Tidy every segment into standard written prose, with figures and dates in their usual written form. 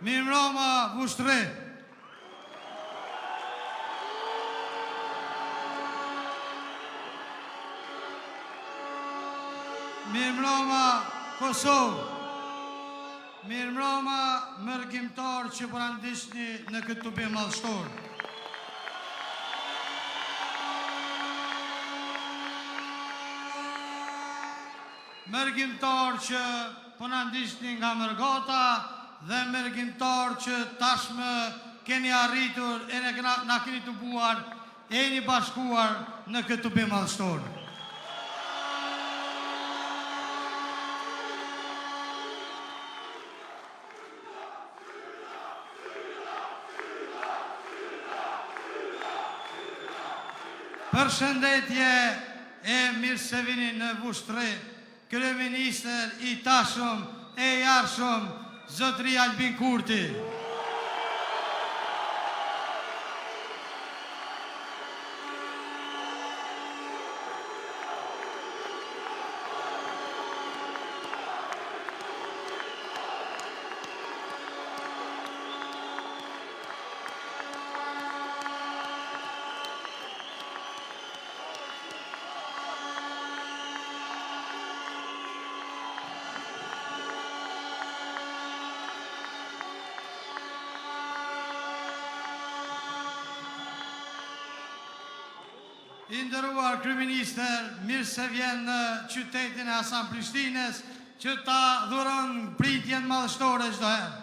Mirëmbrëma Vushtre. Mirëmbrëma Kosovë. Mirëmbrëma mërgjimtar që po na ndiqni në këtë tubim madhështor. Mërgjimtar që po na ndiqni nga Mërgata dhe mërgjimtar që tashmë keni arritur e na keni të buar e jeni bashkuar në këtë tubim madhështor. Përshëndetje e mirë se vini në Vushtre, kryeministër i tashëm e jarshëm, Zotëri Albin Kurti. I nderuar kryeministër, mirë se vjen në qytetin e Hasan Prishtinës që ta dhuron pritjen madhështore çdo herë.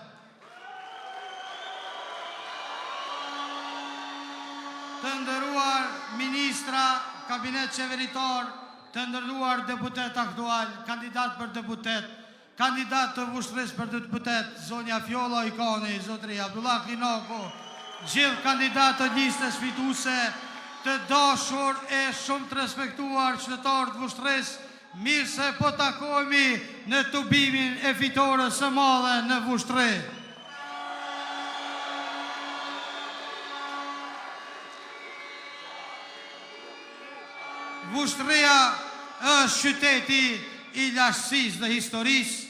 Të nderuar ministra, kabinet qeveritar, të nderuar deputet aktual, kandidat për deputet, kandidat të Vushtres për deputet, zonja Fjolla Ikoni, zotëri Abdullah Kinoko, gjithë kandidat të listës fituese, të dashur e shumë të respektuar qytetarë të Vushtres, mirë se po takohemi në tubimin e fitores së madhe në Vushtre. Vushtreja është qyteti i lashtësisë dhe historisë,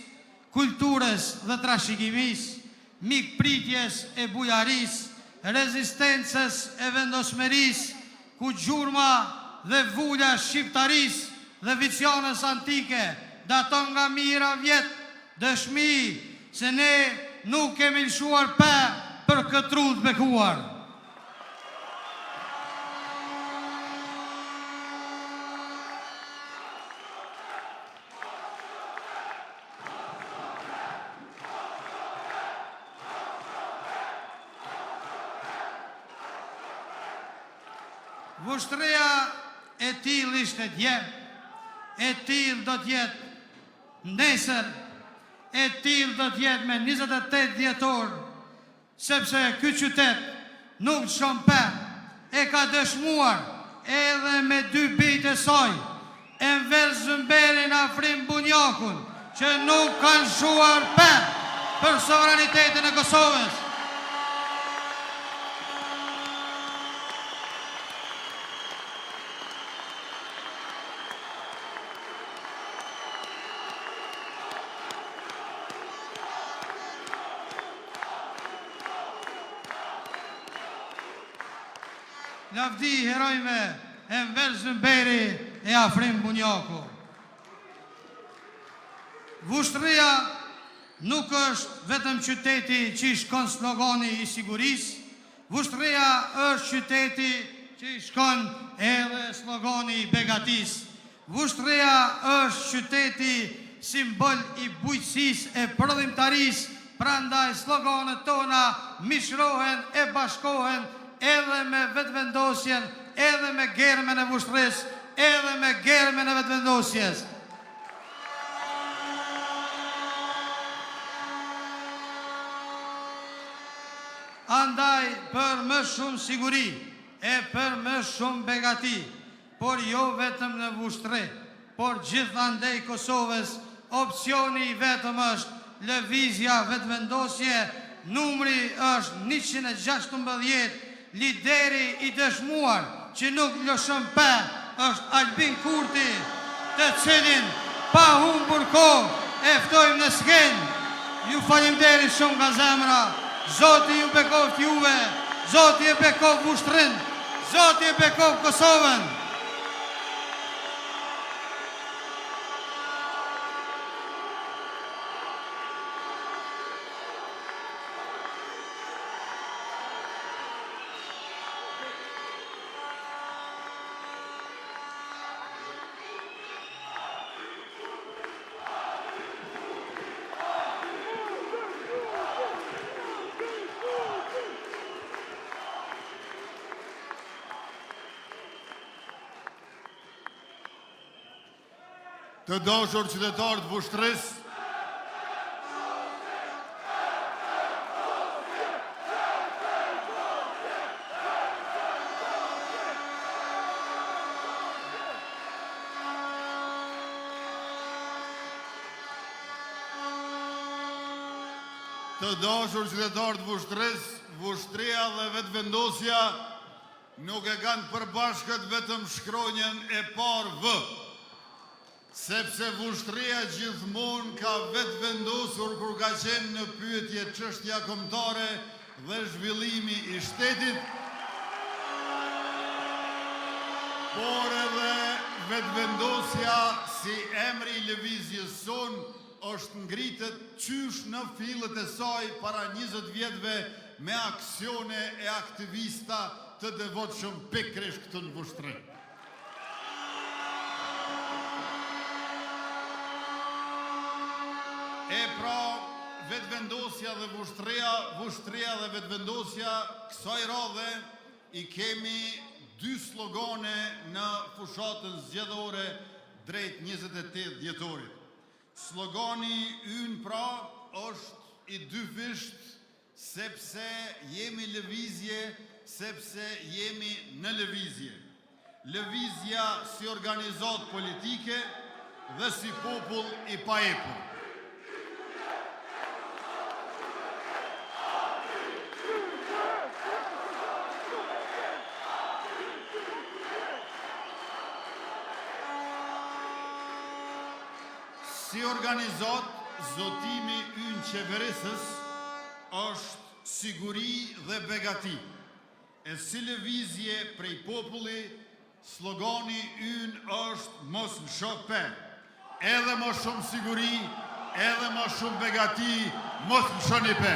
kulturës dhe trashëgimisë, mikpritjes e bujarisë, rezistencës e vendosmerisë, ku gjurma dhe vulja shqiptarisë dhe vicionës antike daton nga mijëra vjet, dëshmi se ne nuk kemi lëshuar pa për këtë rrugë të bekuar. Vushtreja e tillë ishte dje, e tillë do t'jetë nesër, e tillë do t'jetë me 28 dhjetor, sepse ky qytet nuk çon pa, e ka dëshmuar edhe me 2 bijtë e saj, Enver Zymberin, Afrim Bunjakun, që nuk kanë shuar pa për sovranitetin e Kosovës. Lavdi herojve Enver Zymberi e Afrim Bunjaku. Vushtreja nuk është vetëm qyteti që i shkon slogani i sigurisë, Vushtreja është qyteti që i shkon edhe slogani i begatisë. Vushtreja është qyteti simbol i bujqësisë e prodhimtarisë, prandaj sloganet tona mishrohen e bashkohen edhe me vetëvendosjen, edhe me germen e Vushtres, edhe me germen e vetëvendosjes. Andaj për më shumë siguri e për më shumë begati, por jo vetëm në Vushtre, por gjithandej Kosovës, opcioni i vetëm është lëvizja vetëvendosje, numri është 116, lideri i dëshmuar që nuk lëshon pa është Albin Kurti, të cilin pa humbur kohë e ftojmë në skenë. Ju ju falemnderit shumë nga zemra. Zoti ju bekoft juve, Zoti e bekoft Vushtrinë, Zoti e bekoft Kosovën. Të dashur qytetarë të Vushtrisë, Vushtria dhe vetëvendosja nuk e kanë përbashkët vetëm shkronjën e parë V, sepse Vushtria gjithmonë ka vetëvendosur kur ka qenë në pyetje çështja kombëtare dhe zhvillimi i shtetit, por edhe vetëvendosja si emri i lëvizjes sonë është ngritet qysh në fillet e saj para 20 vjetëve me aksione e aktivista të devotshëm pikërisht këtu në Vushtri. E pra, vetëvendosja dhe Vushtria dhe vetëvendosja kësaj radhe i kemi 2 slogane në fushatën zgjedhore drejt 28 dhjetorit. Slogani ynë pra është i dyfisht sepse jemi lëvizje, sepse jemi në lëvizje. Lëvizja si organizat politike dhe si popull i paepur. Si organizat, zotimi ynë qeverisës është siguri dhe begati. E si lëvizje prej populli, slogani ynë është mos në shope. Edhe më shumë siguri, edhe më shumë begati, mos në shoni pe.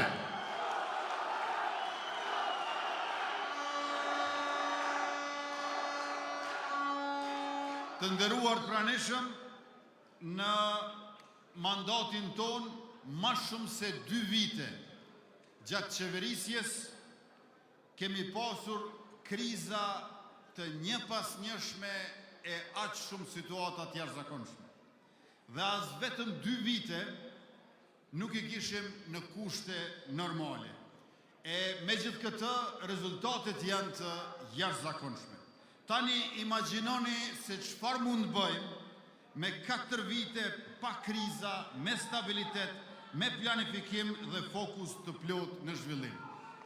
Të nderuar pranishëm, në mandatin ton, ma shumë se 2 vite gjatë qeverisjes, kemi pasur kriza të një pas njëshme e aq shumë situatat jashtëzakonshme. Dhe as vetëm 2 vite nuk i kishim në kushte normale. E me gjithë këtë, rezultatet janë të jashtëzakonshme. Tani imagjinoni se çfarë mund bëjmë me 4 vite pa kriza, me stabilitet, me planifikim dhe fokus të plot në zhvillim.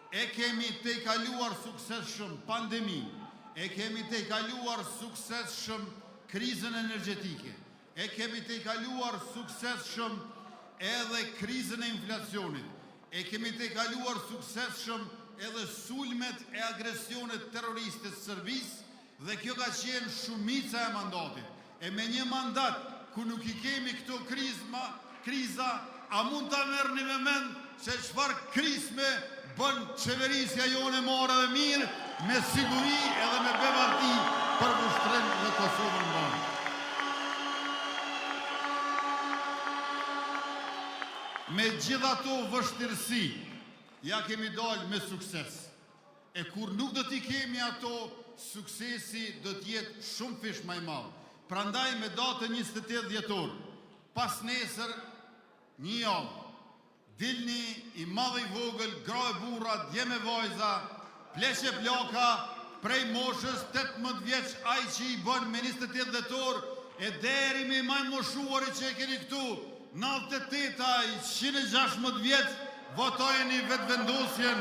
E kemi të i kaluar suksesshëm pandemi, e kemi të i kaluar suksesshëm krizën energjetike, e kemi të i kaluar suksesshëm edhe krizën e inflacionit, e kemi të i kaluar suksesshëm edhe sulmet e agresionet terroriste të Serbisë, dhe kjo ka qenë shumica e mandatit. E me një mandat ku nuk i kemi këto kriza, a mund të merrni me mend se çfarë krizme bën qeverisja jone more dhe mirë, me siguri edhe me bevarti për Vushtrinë dhe Kosovën tonë. Me gjitha ato vështirësi, ja kemi dalë me sukses. E kur nuk do t'i kemi ato, suksesi do t'jetë shumë fish më i madh. Prandaj me datën 28 dhjetor, pas nesër, një javë, dilni i madh i vogël, gra e burra, dje me vajza, pleqe plaka, prej moshës 18 vjeç, ai që i bën me 28 dhjetor, e deri me maj moshuari që e keni këtu, 98 ai 116 vjeç, votojeni vetëvendosjen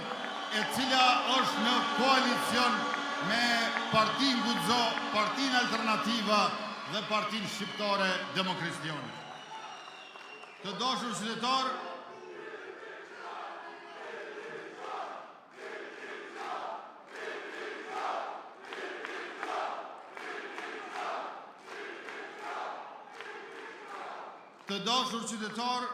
e cila është në koalicion me Partin Guxo, Partin Alternativa dhe Partin Shqiptare Demokristjane. Të dashur qytetarë, Të dashur qytetar,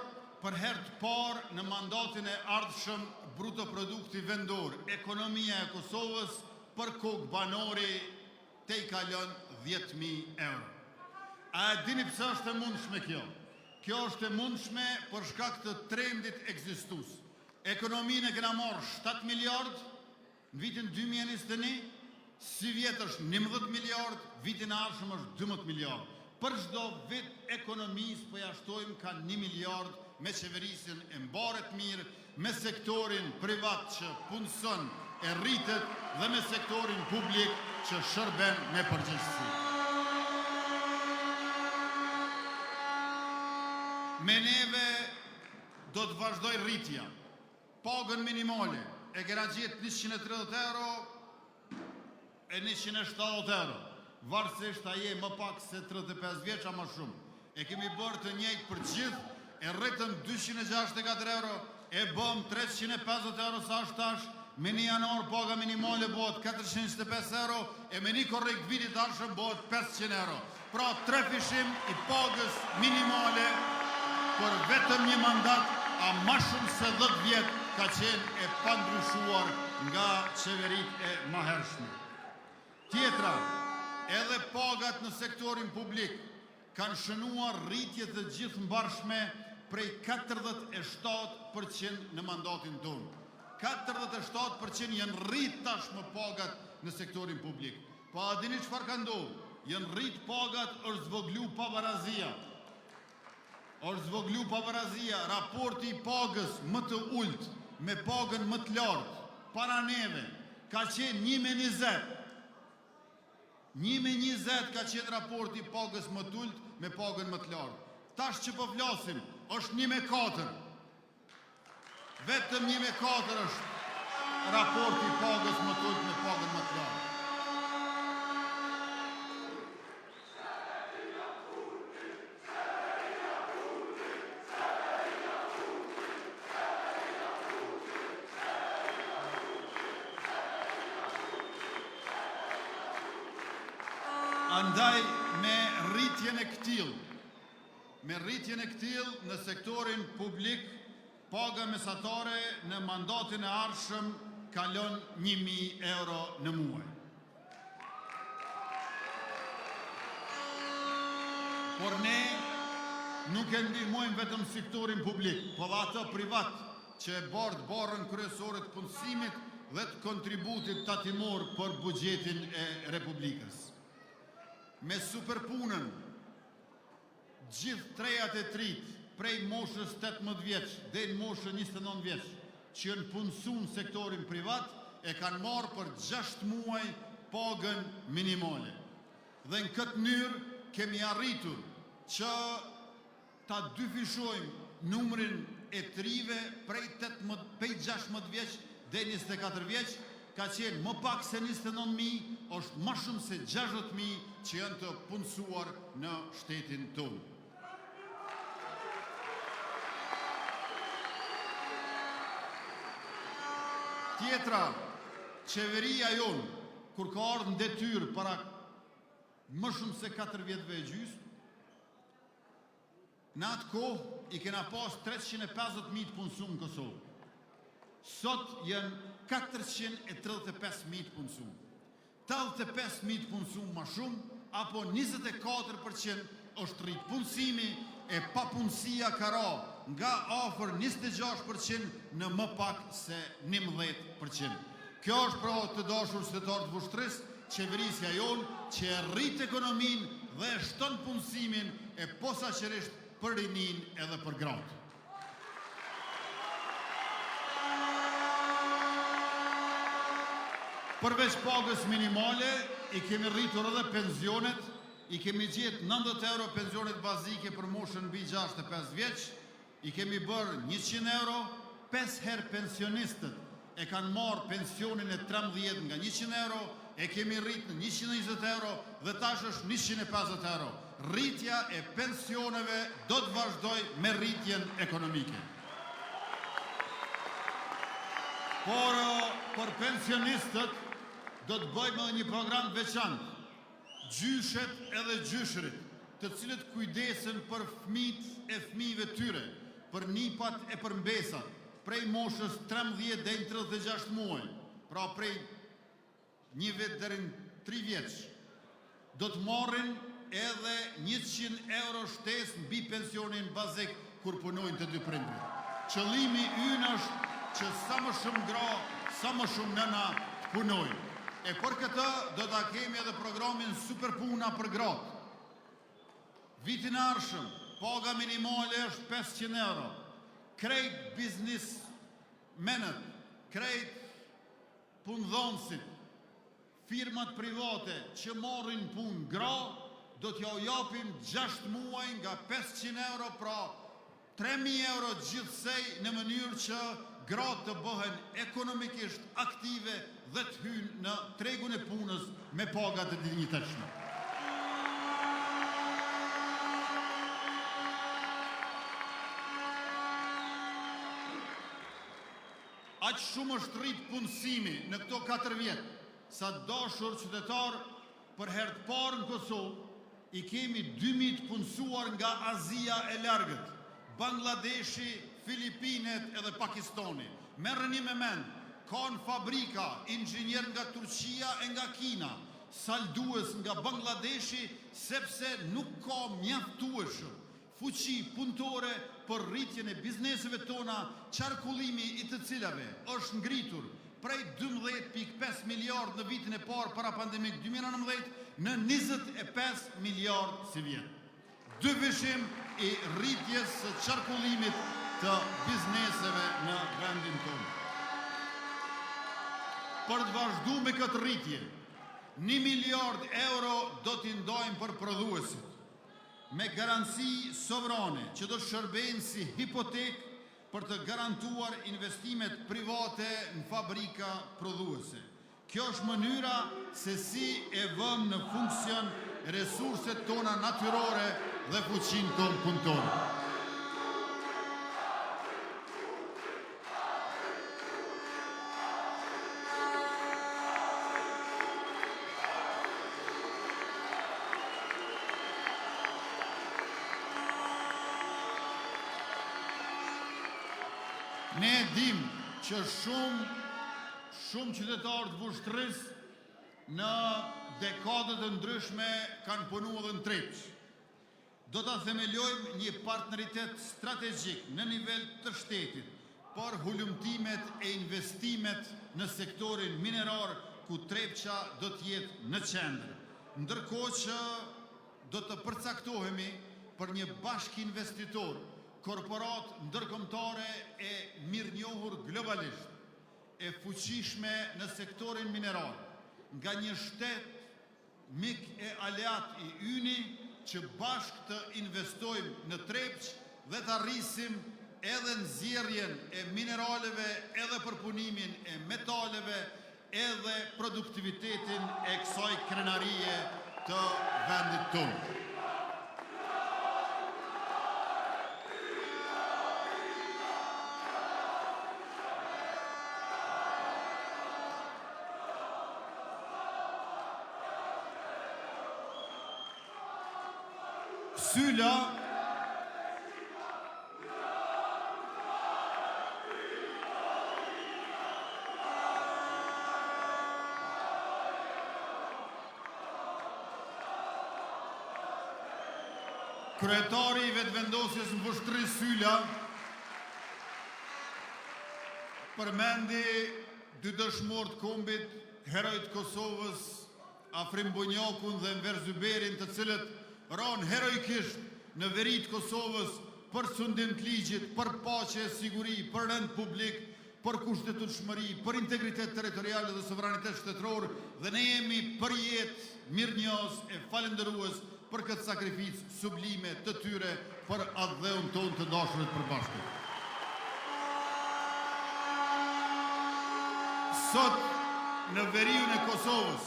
për herë të parë në mandatin e ardhshëm bruto produkti vendor, ekonomia e Kosovës për kokë banori te I kalon 10.000 euro. A e dini pse është e mundshme kjo? Kjo është e mundshme për shkak të trendit ekzistus. Ekonominë e kena marrë 7 miliard në vitin 2021, si vjetë është 11 miliard, vitin e ardhshëm është 12 miliard. Për çdo vit ekonomisë po jashtojmë ka 1 miliard me qeverisjen e mbaret mirë, me sektorin privat që punëson e rritet dhe me sektorin publik që shërben me përgjegjësi. Me neve do të vazhdoj rritja. Pagën minimale e kena gjetë 130 euro e 170 euro. Varësisht a je më pak se 35 vjeç a më shumë. E kemi bërë të njëjtë për gjithë, e rritëm 264 euro, e bëm 350 euro sa është tash, me 1 janar paga minimale bëhet 425 euro, e me 1 korrekt vitit ardhshëm bëhet 500 euro. Pra 3 fishim I pagës minimale për vetëm një mandat, a ma shumë se 10 vjet ka qenë e pandryshuar nga qeverit e mahershme. Tjetra, edhe pagat në sektorin publik kanë shënuar rritje të gjithë mbarshme prej 47% në mandatin tonë. 47% janë rrit tashmë pagat në sektorin publik. Po a dini çfarë ka ndodhur? Janë rrit pagat, është zvoglu pabarazia. Është zvoglu pabarazia, raporti I pagës më të ulët me pagën më të lartë para neve ka qenë 1/20. 1/20 ka qenë raporti I pagës më të ulët me pagën më të lartë. Tash që po flasim, është 1/4. Vetëm 1/4 është raporti I pagës më të ulët me pagën më të lartë. Andaj me rritjen e këtill në sektorin publik, paga mesatare në mandatin e ardhshëm kalon 1.000 euro në muaj. Por ne nuk e ndihmojmë vetëm sektorin publik, por ato privat që e bardh barrën kryesore të punësimit dhe të kontributit tatimor për buxhetin e Republikës. Me superpunën, gjithë trejat e trit, prej moshës 18 vjeç dhe në moshën 29 vjeç, që janë punësuar në sektorin privat, e kanë marrë për 6 muaj pagën minimale. Dhe në këtë mënyrë kemi arritur që ta dyfishojmë numrin e trive prej 16 vjeç dhe 24 vjeç, ka qenë më pak se 29.000, është më shumë se 60.000 që janë të punësuar në shtetin tonë. Tjetra, qeveria jonë, kur ka ardhur në detyrë para më shumë se 4 vjetëve e gjysmë, në atë kohë I kena pas 350.000 të punësuar në Kosovë. Sot janë 435.000 të punësuar. 85.000 të punësuar më shumë, apo 24% është rrit punësimi e papunësia ka ra nga afër 26% në më pak se 11%. Kjo është pra të dashur qytetarë të Vushtrisë, qeverisja jonë që e rrit ekonominë dhe e shton punësimin e posaçërisht për rinin edhe për gratë. Përveç pagës minimale, I kemi rritur edhe pensionet, I kemi gjetë 90 euro pensionet bazike për moshën mbi 65 vjeç, I kemi bërë 100 euro, 5 herë pensionistët e kanë marrë pensionin e 13 nga 100 euro, e kemi rritë në 120 euro dhe tash është 150 euro. Rritja e pensioneve do të vazhdoj me rritjen ekonomike. Por për pensionistët do të bëjmë një program veçantë. Gjyshet edhe gjyshrit të cilët kujdesen për fëmijët e fëmijëve tyre, për nipat e përmbesat, prej moshës 13 deri në 36 muaj, pra prej 1 vit deri në 3 vjeç, do të marrin edhe 100 euro shtesë mbi pensionin bazik kur punojnë të dy prindrit. Qëllimi ynë është që sa më shumë gra, sa më shumë nëna të punojnë. E për këtë do ta kemi edhe programin Super Puna për gratë. Vitin e ardhshëm, paga minimale është 500 euro. Krejt biznismenët, krejt punëdhënësit, firmat private që marrin punë gra, do t'ja japim 6 muaj nga 500 euro, pra 3.000 euro gjithsej, në mënyrë që gratë të bëhen ekonomikisht aktive dhe të hyjnë në tregun e punës me paga të dinjitetshme. Aq shumë është rrit punësimi në këto 4 vjet, sa dashur qytetar për herë të parë në Kosovë i kemi 2000 punësuar nga Azia e largët, Bangladeshi, Filipinet edhe Pakistani. Merreni me mend, kanë fabrika, inxhinier nga Turqia e nga Kina, saldues nga Bangladeshi, sepse nuk ka mjaftueshëm fuqi punëtore për rritjen e bizneseve tona, qarkullimi i të cilave është ngritur prej 12.5 miliard në vitin e parë para pandemik 2019 në 25 miliard si vjet. Dyvishim i rritjes së qarkullimit të bizneseve në vendin tonë. Për të vazhdu me këtë rritje, 1 miliard euro do t'i ndajmë për prodhuesit, me garanci sovrane që do të shërbejnë si hipotek për të garantuar investimet private në fabrika prodhuese. Kjo është mënyra se si e vëmë në funksion resurset tona natyrore dhe fuqinë tonë punëtore. Ne dim që shumë qytetarë të Vushtrisë në dekadët të ndryshme kanë punu edhe në Trepç. Do ta themelojmë një partneritet strategjik në nivel të shtetit për hulumtimet e investimet në sektorin minerar, ku Trepça do të jetë në qendër. Ndërkohë që do të përcaktohemi për një bashk investitor, korporat ndërkombëtare e mirënjohur globalisht, e fuqishme në sektorin mineral, nga një shtet mik e aleat i yni, që bashk të investojmë në Trepç dhe të arrisim edhe nxjerrjen e mineraleve, edhe përpunimin e metaleve, edhe produktivitetin e kësaj krenarie të vendit tonë. Syla kryetari i vetëvendosjes në Vushtri Syla përmendi 2 dëshmorë të kombit, herojt Kosovës, Afrim Bunjakun dhe Enver Zyberin, të cilët ranë heroikisht në veri të Kosovës për sundim të ligjit, për paqe, siguri, për rend publik, për kushtetutshmëri, për integritet territorial dhe sovranitet shtetëror, dhe ne jemi për jetë mirënjohës e falëndërues për këtë sakrificë sublime të tyre për atë dheun tonë të dashurit përbashkët. Sot në veriun e Kosovës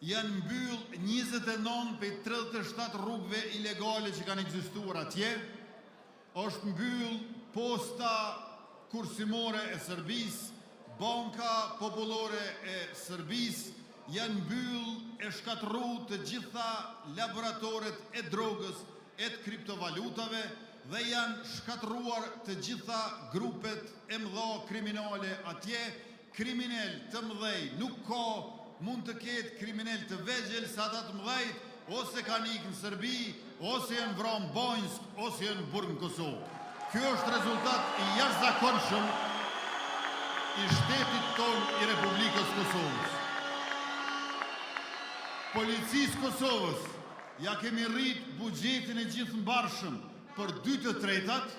janë mbyll 29 për 37 rrugëve ilegale që kanë ekzistuar atje, është mbyll posta kursimore e Serbisë, Banka Popullore e Serbisë, janë mbyll e shkatërru të gjitha laboratoret e drogës, e të kriptovalutave dhe janë shkatëruar të gjitha grupet e mëdha kriminale atje. Kriminal të mëdhej nuk ka, mund të ketë kriminal të vegjël sa ata të mëdhej, ose kanë ikë në Serbi, ose janë vranë në Banjsk, ose janë burë në Kosovë. Ky është rezultat i jashtëzakonshëm i shtetit tonë i Republikës Kosovës. Policisë Kosovës ja kemi rrit buxhetin e gjithëmbarshëm për 2/3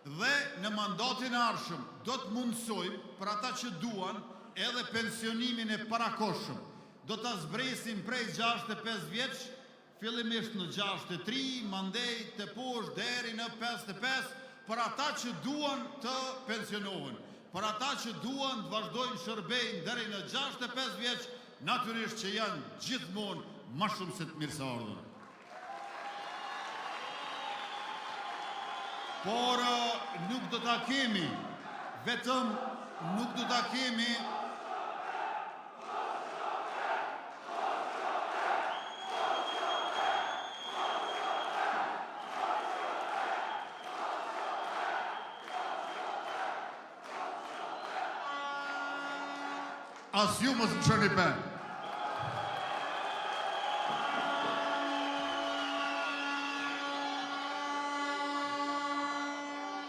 dhe në mandatin e ardhshëm do të mundsojmë për ata që duan edhe pensionimin e parakohshëm. Do ta zbresim prej 65 vjeç, fillimisht në 63, mandej të poshtë deri në 55, për ata që duan të pensionohen. Për ata që duan të vazhdojnë shërbejnë deri në 65 vjeç, natyrisht që janë gjithmonë më shumë se të mirëseardhur. Por nuk do ta kemi, vetëm nuk do ta kemi as ju mos më shërni pe.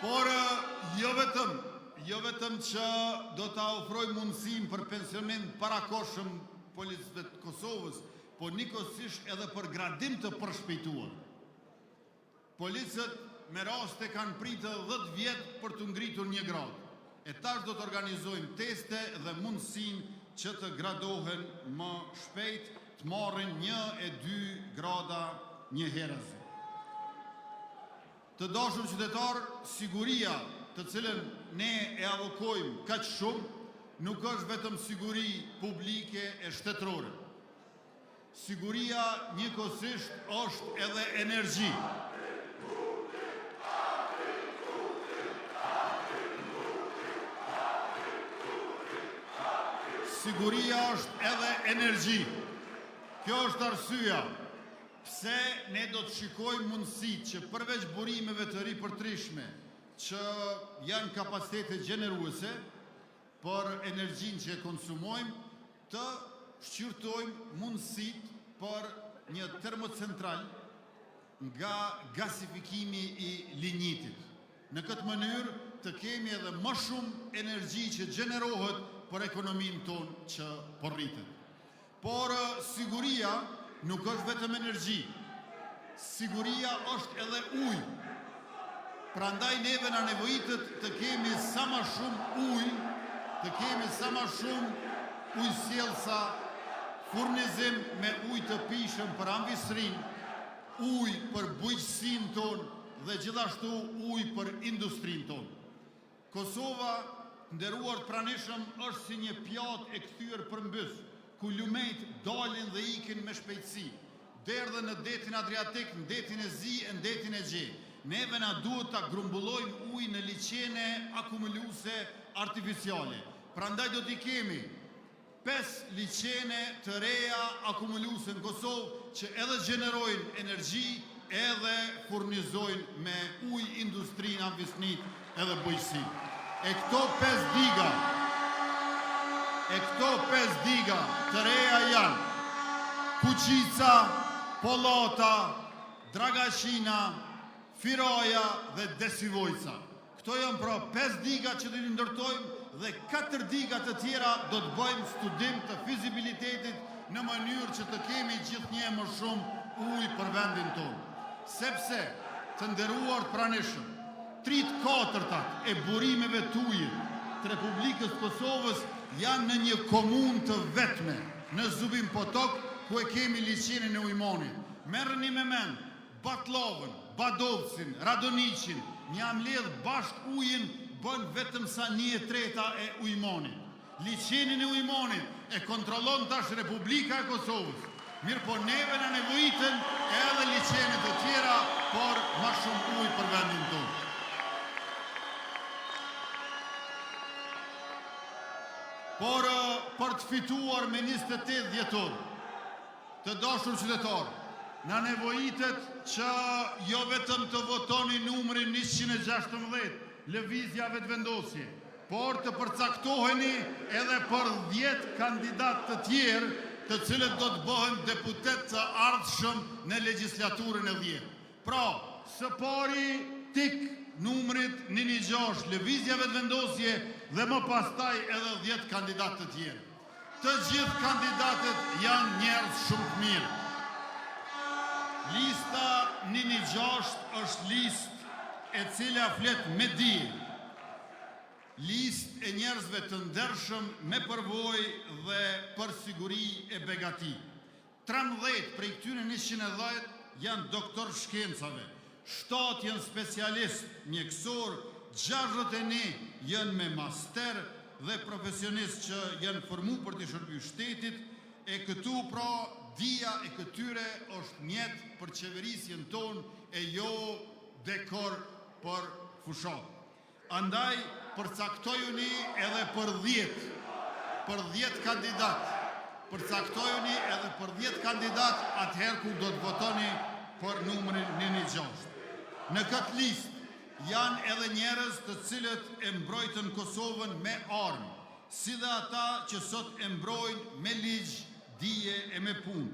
Por jo vetëm që do ta ofroj mundësim për pensionim parakohshëm policëve të Kosovës, po njëkohësisht edhe për gradim të përshpejtuar. Policët me raste kanë pritë 10 vjet për të ngritur 1 gradë. E tash do të organizojmë teste dhe mundësin që të gradohen më shpejt, të marrin 1 e 2 grada një herës. Të dashur qytetar, siguria të cilën ne e avokojmë kaq shumë, nuk është vetëm siguri publike e shtetërore. Siguria njëkohësisht është edhe energji. Siguria është edhe energji. Kjo është arsyeja pse ne do të shikojmë mundësitë që përveç burimeve të ripërtrishme që janë kapacitete gjeneruese për energjinë që e konsumojmë, të shqyrtojmë mundësitë për një termocentral nga gasifikimi i lignitit. Në këtë mënyrë të kemi edhe më shumë energji që gjenerohet për ekonominë tonë që po rritet. Por siguria nuk është vetëm energji. Siguria është edhe ujë. Prandaj neve na nevojitet të kemi sa më shumë ujë, të kemi sa më shumë ujësjellsa, furnizim me ujë të pishëm për anvisrin, ujë për bujqësinë tonë dhe gjithashtu ujë për industrinë tonë. Kosova, nderuar të pranishëm, është si një pjatë e kthyer përmbys, ku lumejt dalin dhe ikin me shpejtësi, derdhe në detin Adriatik, në detin e Zi, në detin e Gje. Neve na duhet ta grumbullojmë ujë në liçene akumuluese artificiale. Prandaj do t'i kemi 5 liçene të reja akumuluese në Kosovë që edhe gjenerojnë energji, edhe furnizojnë me ujë industrinë anvisnit edhe bujqësi. E këto 5 diga të reja janë Kuqica, Pollata, Dragaqina, Firaja dhe Desivojca. Këto janë pra 5 diga që do t'i ndërtojmë dhe 4 diga të tjera do të bëjmë studim të fizibilitetit në mënyrë që të kemi gjithnjë më shumë ujë për vendin tonë. Sepse të nderuar të pranishëm, 3/4 e burimeve të ujit të Republikës Kosovës janë në një komunë të vetme, në Zubin Potok, ku e kemi liçenin e Ujmonit. Merrni me mend Batlllavën, Badovcin, Radoniqin, një amledh bashk ujin bën vetëm sa 1/3 e Ujmonit. Liçenin e Ujmonit e kontrollon tash Republika e Kosovës. Mirë po neve në nevojitën edhe liçenet e tjera, por ma shumë ujë për vendin tonë. Por për të fituar me 28 dhjetor, të dashur qytetarë, na nevojitet që jo vetëm të votoni numrin 116, lëvizjave të vendosje, por të përcaktoheni edhe për 10 kandidat të tjerë të cilët do të bëhen deputet të ardhshëm në legjislaturën e 10. Pra, së pari tik numrit 116, lëvizjave të vendosje dhe më pastaj edhe 10 kandidat të tjerë. Të gjithë kandidatët janë njerëz shumë të mirë. Lista 116 është listë e cila flet me dije. Listë e njerëzve të ndershëm me përvojë dhe për siguri e begati. 13 prej këtyre 110 janë doktor shkencave, 7 janë specialist mjekësor, 61 janë me master dhe profesionist që janë formu për të shërbyer shtetit, e këtu pra dia e këtyre është mjet për qeverisjen tonë e jo dekor për fushat. Andaj përcaktojuni edhe për 10 kandidat. Përcaktojuni edhe për 10 kandidat atëherë ku do të votoni për numrin 116. Në këtë listë janë edhe njerëz të cilët e mbrojtën Kosovën me armë, si dhe ata që sot e mbrojnë me ligj, dije e me punë.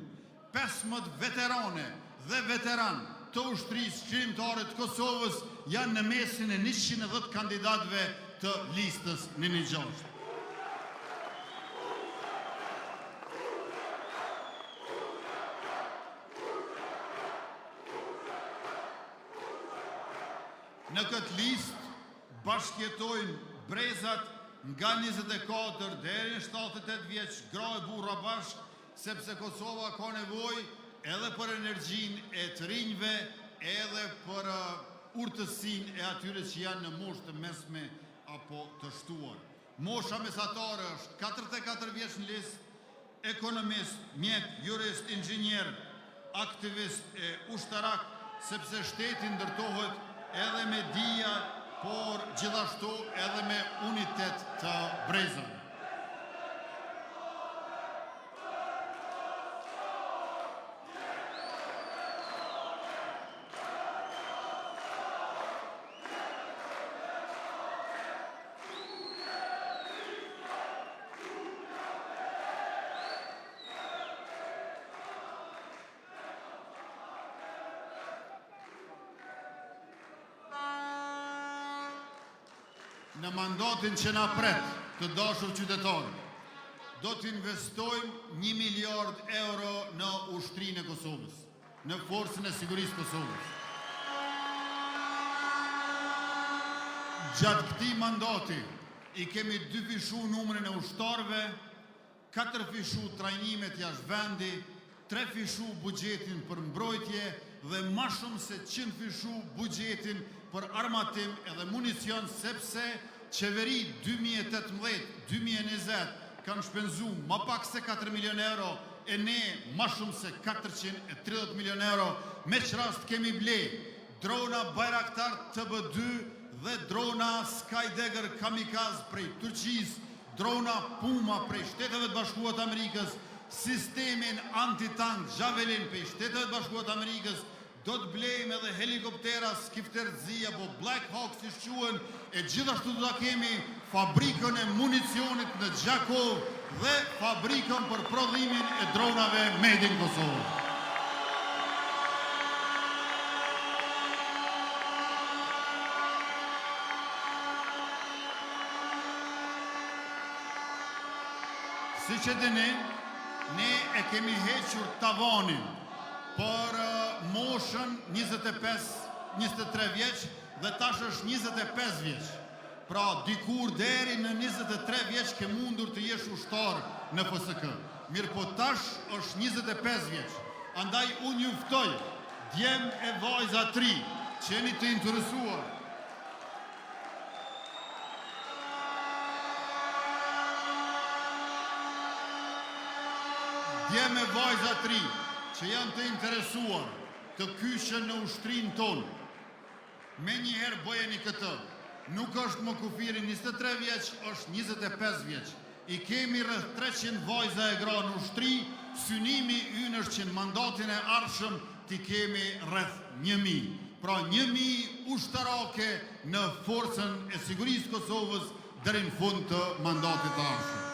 15 veterane dhe veteran të ushtrisë shkrimtare të Kosovës janë në mesin e 110 kandidatëve të listës 116. Në këtë listë bashkjetojnë brezat nga 24 deri në 78 vjeç, gra e burra bashkë, sepse Kosova ka nevojë edhe për energjinë e të rinjve, edhe për urtësinë e atyre që janë në moshë të mesme apo të shtuar. Mosha mesatare është 44 vjeç në listë, ekonomist, mjek, jurist, inxhinier, aktivist e ushtarak, sepse shteti ndërtohet edhe me dija, por gjithashtu edhe me unitet të brezave. Në mandatin që na pret, të dashur qytetarë, do të investojmë 1 miliard euro në ushtrinë e Kosovës, në forcën e sigurisë Kosovës. Gjatë këtij mandati i kemi 2 fishu numrin e ushtarëve, 4 fishu trajnimet jashtë vendi, 3 fishu buxhetin për mbrojtje dhe më shumë se 100 fishu buxhetin për armatim edhe municion, sepse qeveri 2018-2020 kanë shpenzu më pak se 4 milion euro e ne më shumë se 430 milion euro. Me që rast kemi ble drona Bayraktar TB2 dhe drona Skydagger Kamikaz prej Turqisë, drona Puma prej Shteteve të Bashkuara të Amerikës, sistemin antitank Javelin prej Shteteve të Bashkuara të Amerikës, do të blejmë edhe helikoptera Skifterzi apo Black Hawk si shquhen, e gjithashtu do ta kemi fabrikën e municionit në Gjakov dhe fabrikën për prodhimin e dronave made in Kosovë. Si që dini, ne e kemi hequr tavanin për moshën 23 vjeç dhe tash është 25 vjeç. Pra dikur deri në 23 vjeç ke mundur të jesh ushtar në FSK. Mirë po tash është 25 vjeç. Andaj unë ju ftoj djem e vajza 3 që jeni të interesuar. dje me vajza 3 që janë të interesuar të kyshën në ushtrin tonë, me njëherë bëjeni këtë. Nuk është më kufiri 23 vjeç, është 25 vjeç. I kemi rreth 300 vajza e gra në ushtri, synimi ynë është që në mandatin e ardhshëm t'i kemi rreth 1000. Pra 1000 ushtarake në forcën e sigurisë Kosovës deri në fund të mandatit të ardhshëm.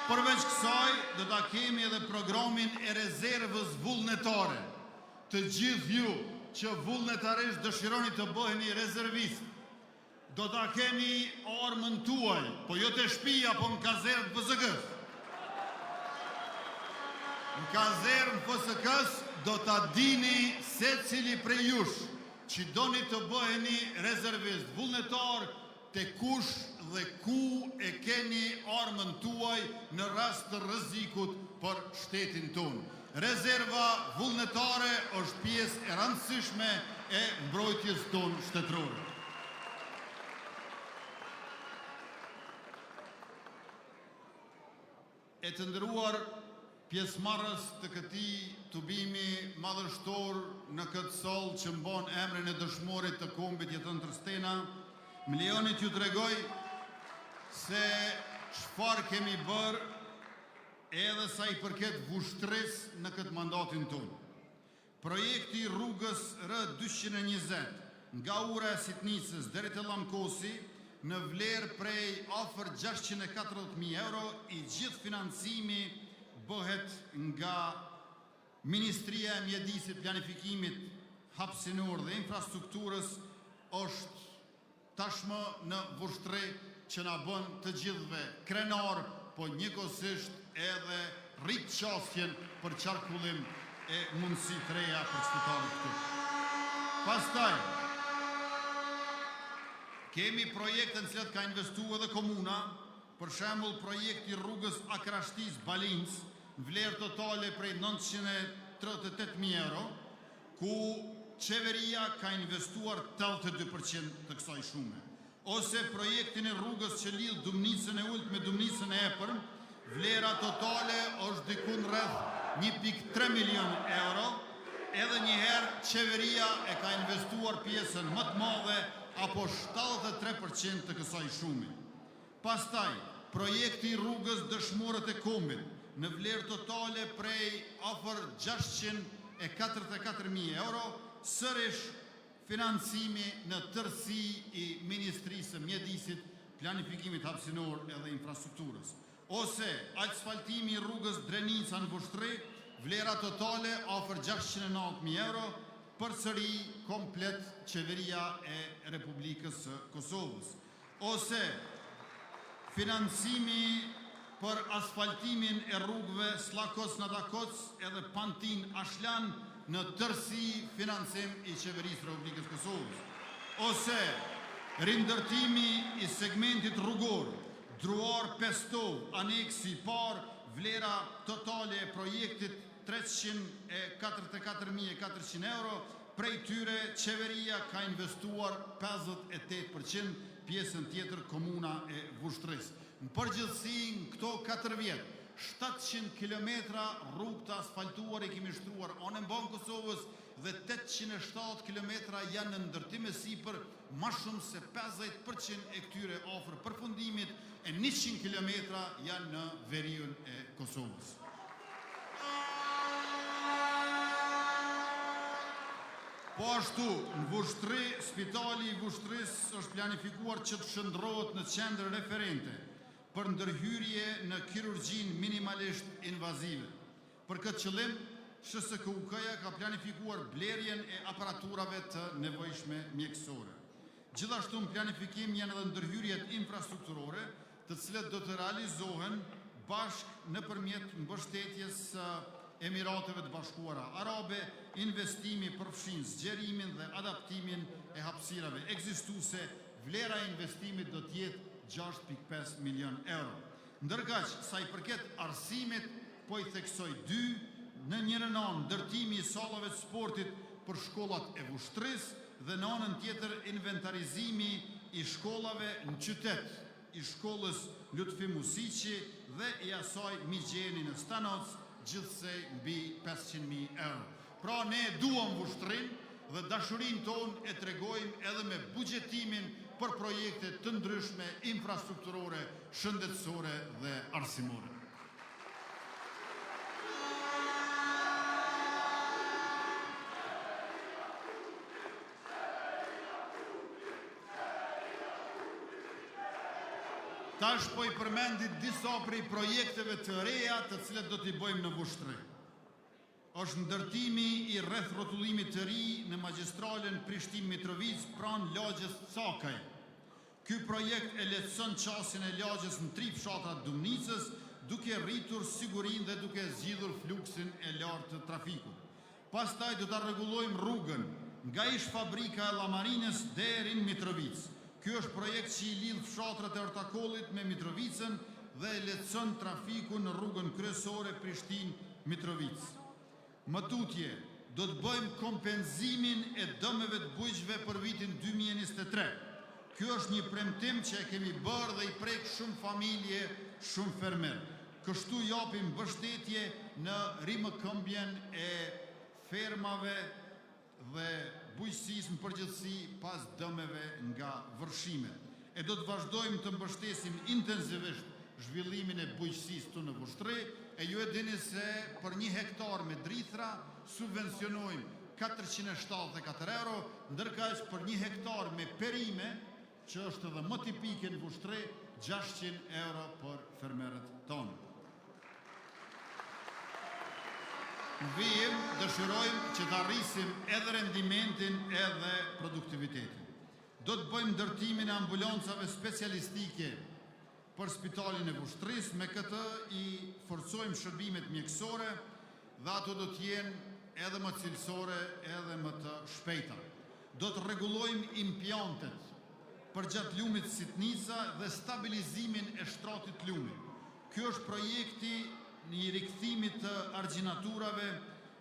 Përveç kësaj, do ta kemi edhe programin e rezervës vullnetare. Të gjithë ju që vullnetarisht dëshironi të bëheni rezervist, do ta keni armën tuaj, po jo të shtëpia, po në kazernë FSK-s. Në kazernë FSK-s do ta dini secili prej jush që doni të bëheni rezervist vullnetar, te kush dhe ku e keni armën tuaj në rast të rrezikut për shtetin tonë. Rezerva vullnetare është pjesë e rëndësishme e mbrojtjes tonë shtetërore. E të nderuar pjesëmarrës të këtij tubimi madhështor në këtë soll që mban emrin e dëshmorit të kombit Jeton Trstena, më lejoni t'ju tregoj se çfarë kemi bërë edhe sa i përket vushtrisë në këtë mandatin tonë. Projekti rrugës R220 nga ura e Sitnicës deri te Llamkosi në vlerë prej afër 640.000 euro, i gjithë financimi bëhet nga Ministria e Mjedisit, Planifikimit, Hapësinor dhe Infrastrukturës, është tashmë në vushtri që na bën të gjithëve krenar, po njëkohësisht edhe rrit qasjen për qarkullim e mundësi të reja për qytetarët këtu. Pastaj, kemi projekte në cilat ka investuar edhe komuna, për shembull projekti rrugës Akrashtis-Balins, në vlerë totale prej 938.000 euro, ku qeveria ka investuar 82% të kësaj shume. Ose projektin e rrugës që lidh Dumnicën e Ulët me Dumnicën e Epërm, vlera totale është dikun rreth 1.3 milion euro, edhe njëherë qeveria e ka investuar pjesën më të madhe, apo 73% të kësaj shume. Pastaj, projekti rrugës Dëshmorët e Kombit, në vlerë totale prej afër 644.000 euro, sërish financimi në tërësi i Ministrisë së Mjedisit, Planifikimit Hapësinor edhe Infrastrukturës. Ose asfaltimi i rrugës Drenica në Vushtri, vlera totale afër 609.000 euro, përsëri komplet qeveria e Republikës së Kosovës. Ose financimi për asfaltimin e rrugëve Slakos-Nadakoc edhe Pantin-Ashlan në tërësi financim i qeverisë Republikës Kosovës. Ose rindërtimi i segmentit rrugor Druar-Pestov, aneksi par, vlera totale e projektit 344.400 euro, prej tyre qeveria ka investuar 58%, pjesën tjetër komuna e Vushtrisë. Në përgjithësi në këto 4 vjet, 700 kilometra rrugë të asfaltuar i kemi shtruar anën banë Kosovës dhe 807 kilometra janë në ndërtim e sipër, më shumë se 50% e këtyre afër përfundimit e 100 kilometra janë në veriun e Kosovës. Po ashtu, në Vushtri, spitali i Vushtrisë është planifikuar që të shndrohet në qendër referente për ndërhyrje në kirurgjin minimalisht invazive. Për këtë qëllim, SHSKUK-ja ka planifikuar blerjen e aparaturave të nevojshme mjekësore. Gjithashtu në planifikim janë edhe ndërhyrjet infrastrukturore, të cilët do të realizohen bashkë nëpërmjet mbështetjes Emirateve të Bashkuara Arabe, investimi përfshin zgjerimin dhe adaptimin e hapësirave ekzistuese, vlera e investimit do të jetë 6.5 milion euro. Ndërkaq, sa i përket arsimit, po i theksoj 2, në njërin anë ndërtimi i sallave të sportit për shkollat e Vushtrisë dhe në anën tjetër inventarizimi i shkollave në qytet, i shkollës Lutfi Musiqi dhe i asaj Migjeni në Stanoc, gjithsej mbi 500.000 euro. Pra ne duam vushtrim dhe dashurin tonë e tregojmë edhe me bugjetimin për projekte të ndryshme infrastrukturore, shëndetësore dhe arsimore. Tash po i përmendit disa prej projekteve të reja të cilet do t'i bëjmë në Vushtri. Është ndërtimi i rreth rrotullimit të ri në magjistralen Prishtinë-Mitrovic pranë lagjes Cakaj. Ky projekt e lehtëson qasjen e lagjes në 3 fshatra të Dumnicës, duke rritur sigurinë dhe duke zgjidhur fluksin e lartë të trafikut. Pastaj do ta rregullojmë rrugën nga ish fabrika e llamarinës deri në Mitrovic. Ky është projekt që i lidh fshatrat e Ortakollit me Mitrovicën dhe e lehtëson trafikun në rrugën kryesore Prishtinë-Mitrovic. Më tutje, do të bëjmë kompenzimin e dëmeve të bujqve për vitin 2023. Ky është një premtim që e kemi bërë dhe i prek shumë familje, shumë fermer. Kështu japim mbështetje në rimëkëmbjen e fermave dhe bujqësisë në përgjithësi pas dëmeve nga vërshimet. E do të vazhdojmë të mbështesim intensivisht zhvillimin e bujqësisë të në Vushtri, e ju e dini se për 1 hektar me drithra subvencionojmë 474 euro, ndërkaq për 1 hektar me perime, që është edhe më tipike në Vushtri, 600 euro për fermerët tonë. Në vijim dëshirojmë që të arrisim edhe rendimentin edhe produktivitetin. Do të bëjmë ndërtimin e ambulancave specialistike për spitalin e Vushtris, me këtë i forcojmë shërbimet mjekësore dhe ato do të jenë edhe më cilësore edhe më të shpejta. Do të rregullojmë implantet për gjatë lumit Sitnica dhe stabilizimin e shtratit lumit. Ky është projekti një rikthimit të argjinaturave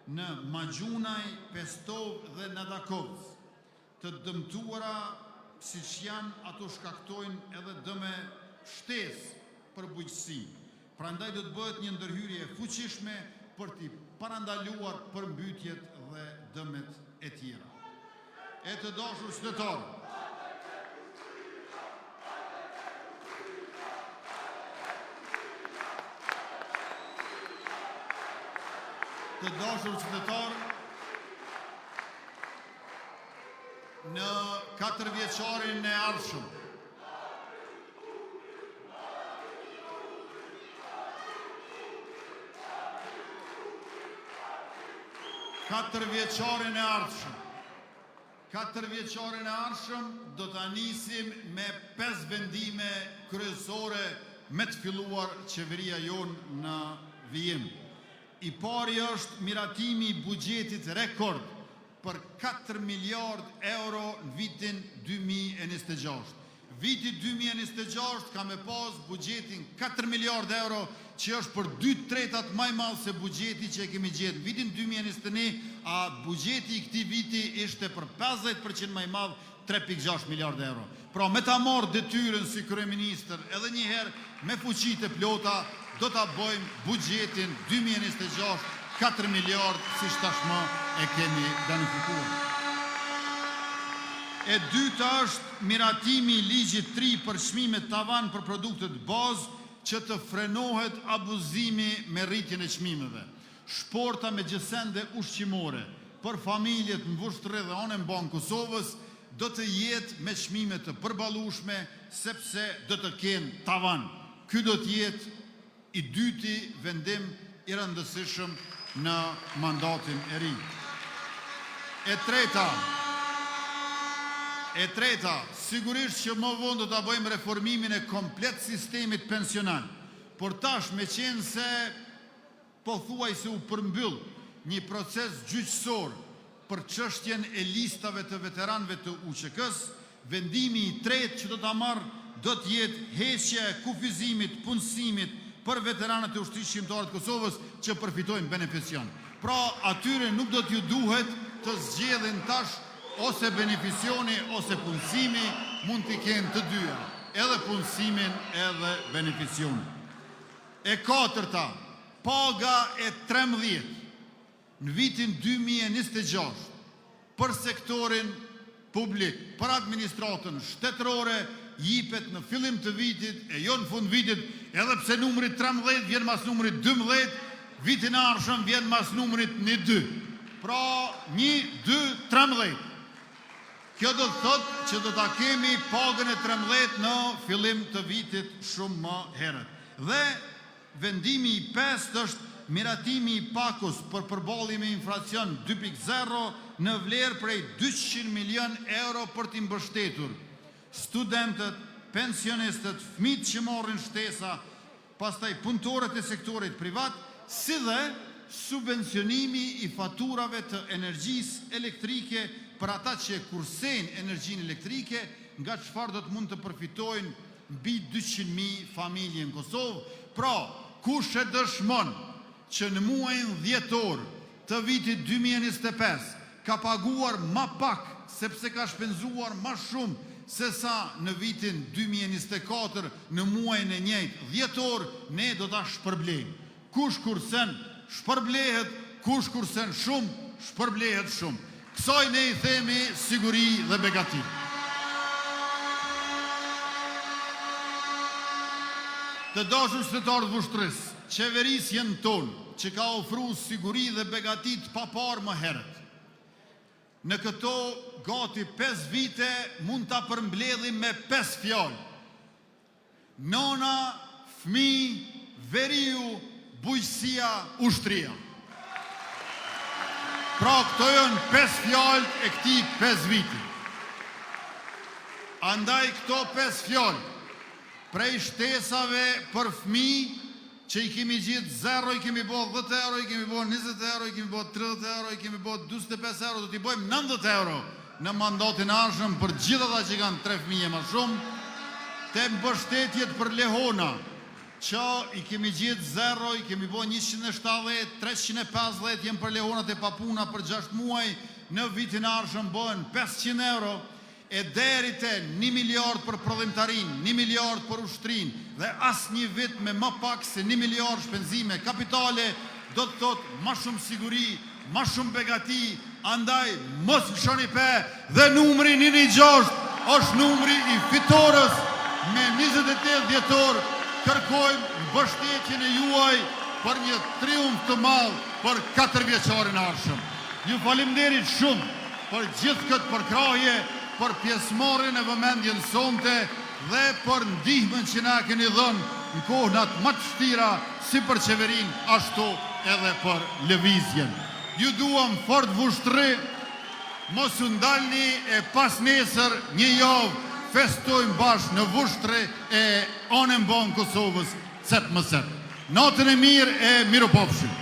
në Magjunaj, Pestov dhe Nadakovc. Të dëmtuara siç janë, ato shkaktojnë edhe dëme shtesë për bujqësi. Prandaj do të bëhet një ndërhyrje e fuqishme për t'i parandaluar përmbytjet dhe dëmet e tjera. E të dashur qytetarë, në 4 vjeçarin e ardhshëm, Katër vjeçarin e ardhshëm do ta nisim me 5 vendime kryesore me të filluar qeveria jonë në vijim. I pari është miratimi i buxhetit rekord për 4 miliard euro në vitin 2026. Viti 2026 ka me pas buxhetin 4 miliard euro, që është për 2/3 më i madh se buxheti që e kemi gjetë në vitin 2021, a buxheti i këtij viti ishte për 50% më i madh, 3.6 miliard euro. Pra me ta marrë detyrën si kryeministër edhe një herë me fuqitë e plota, do ta bëjmë buxhetin 2026 4 miliard, siç tashmë e kemi planifikuar. E dyta është miratimi i ligjit 3 për çmimet tavan për produktet bazë, që të frenohet abuzimi me rritjen e çmimeve. Shporta me gjësende ushqimore për familjet në Vushtri dhe anën Banë Kosovës do të jetë me çmime të përballueshme, sepse do të kenë tavan. Ky do të jetë i dyti vendim i rëndësishëm në mandatin e ri. E treta, sigurisht që më vonë do ta bëjmë reformimin e komplet sistemit pensional. Por tash, me qenë se pothuajse u përmbyll një proces gjyqësor për çështjen e listave të veteranëve të UÇK-s, vendimi i tretë që do ta marr do të jetë heqja e kufizimit, punësimit për veteranët e ushtrisë shqiptare të Kosovës që përfitojnë beneficion. Pra, atyre nuk do t'ju duhet të zgjedhin tash ose beneficioni ose punësimi, mund t'i kenë të dyja. edhe punësimin edhe beneficion. E katërta, paga e 13 në vitin 2026 për sektorin publik, për administratën shtetërore, jipet në fillim të vitit e jo në fund vitit, edhe pse numri 13 vjen mas numri 12, vitin e ardhshëm vjen mas numrit 1-2. Pra 1-2-13. Kjo do të thotë që do ta kemi pagën e 13 në fillim të vitit shumë më herët. Dhe vendimi i 5 është miratimi i pakos për përballje me inflacion 2.0 në vlerë prej 200 milion euro për t'i mbështetur studentët, pensionistët, fëmijët që marrin shtesa, pastaj punëtorët e sektorit privat, si dhe subvencionimi i faturave të energjisë elektrike për ata që kursejnë energjinë elektrike, nga çfarë do të mund të përfitojnë mbi 200.000 familje në Kosovë. Pra, kush e dëshmon që në muajin dhjetor të vitit 2025 ka paguar ma pak sepse ka shpenzuar ma shumë se sa në vitin 2024 në muajin e njëjtë dhjetor, ne do ta shpërblejmë. Kush kursen shpërblehet, kush kursen shumë, shpërblehet shumë. Kësaj ne i themi siguri dhe begati. Të dashur qytetarë të Vushtrisë, qeverisjen tonë që ka ofruar siguri dhe begati të paparë më herët. Në këto gati 5 vite mund ta përmbledhim me 5 fjalë. Nona, fëmijë, veriu, bujqësia, ushtria. Pra këto janë 5 fjalë e këtij 5 viti. Andaj këto 5 fjalë prej shtesave për fëmijë që i kemi gjithë 0, i kemi bo 10 euro, i kemi bo 20 euro, i kemi bo 30 euro, i kemi bo 25 euro, do t'i bojmë 90 euro në mandatin arshëm për gjithë ata që kanë 3 fëmijë më shumë, të mbështetjet për lehona, që i kemi gjithë 0, i kemi bo 170, 350, jem për lehonat e papuna për 6 muaj, në vitin arshëm bëhen 500 euro, e deri te 1 miliard për prodhimtarin, 1 miliard për ushtrin, dhe asë një vit me më pak se 1 miliard shpenzime kapitale, do të thotë ma shumë siguri, ma shumë begati, andaj mos lëshoni pe, dhe numri 116 është numri i fitores, me 28 dhjetor, kërkojmë mbështetjen e juaj për një triumf të madh për 4 vjeçarin arshëm. Ju faleminderit shumë për gjithë këtë përkrahje, për pjesëmarrjen e vëmendjen sonte dhe për ndihmën që na keni dhënë në kohët më të vështira si për qeverinë ashtu edhe për lëvizjen. Ju duam fort Vushtri, mos u ndalni e pas nesër një javë festojmë bashkë në Vushtri e anën banë Kosovës cep më cep. Natën e mirë e miropafshim.